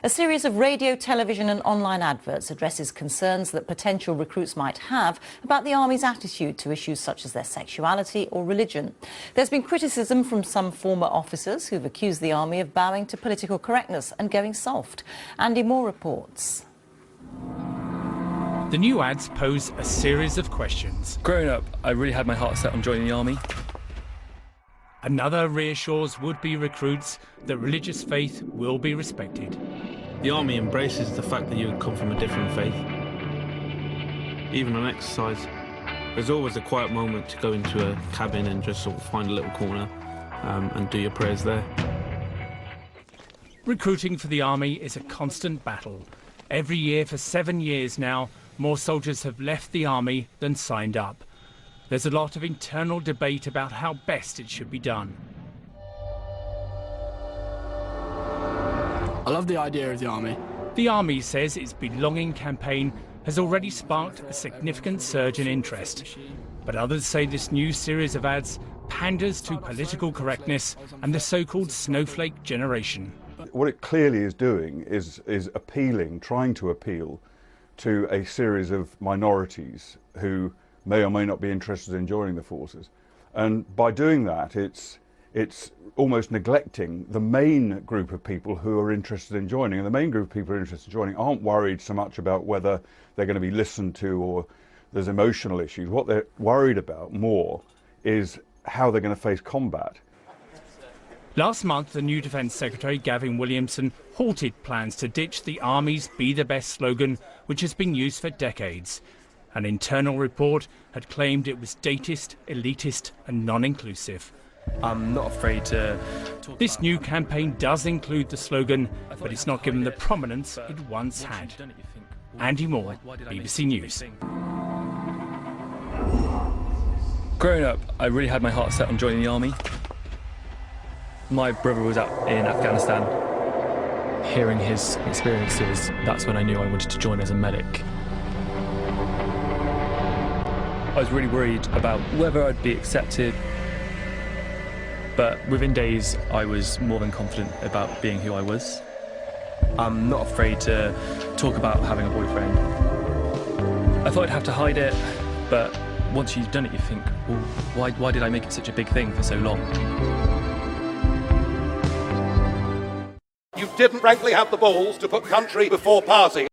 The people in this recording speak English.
A series of radio, television and online adverts addresses concerns that potential recruits might have about the Army's attitude to issues such as their sexuality or religion. There's been criticism from some former officers who've accused the Army of bowing to political correctness and going soft. Andy Moore reports. The new ads pose a series of questions. Growing up, I really had my heart set on joining the Army. Another reassures would-be recruits that religious faith will be respected. The Army embraces the fact that you come from a different faith. Even on exercise, there's always a quiet moment to go into a cabin and just sort of find a little corner and do your prayers there. Recruiting for the Army is a constant battle. Every year for 7 years now, more soldiers have left the Army than signed up. There's a lot of internal debate about how best it should be done. I love the idea of the Army. The Army says its Belonging campaign has already sparked a significant surge in interest. But others say this new series of ads panders to political correctness and the so-called snowflake generation. What it clearly is doing is trying to appeal to a series of minorities who may or may not be interested in joining the forces. And by doing that, it's almost neglecting the main group of people who are interested in joining. And the main group of people who are interested in joining aren't worried so much about whether they're going to be listened to or there's emotional issues. What they're worried about more is how they're going to face combat. Last month, the new Defence Secretary, Gavin Williamson, halted plans to ditch the Army's Be the Best slogan, which has been used for decades. An internal report had claimed it was datist, elitist and non-inclusive. I'm not afraid to talk. This new campaign does include the slogan, but it's not given the prominence it once had. Andy Moore, BBC News. Growing up, I really had my heart set on joining the Army. My brother was out in Afghanistan. Hearing his experiences, that's when I knew I wanted to join as a medic. I was really worried about whether I'd be accepted, but within days I was more than confident about being who I was. I'm not afraid to talk about having a boyfriend. I thought I'd have to hide it, but once you've done it you think, well, why did I make it such a big thing for so long? You didn't frankly have the balls to put country before party.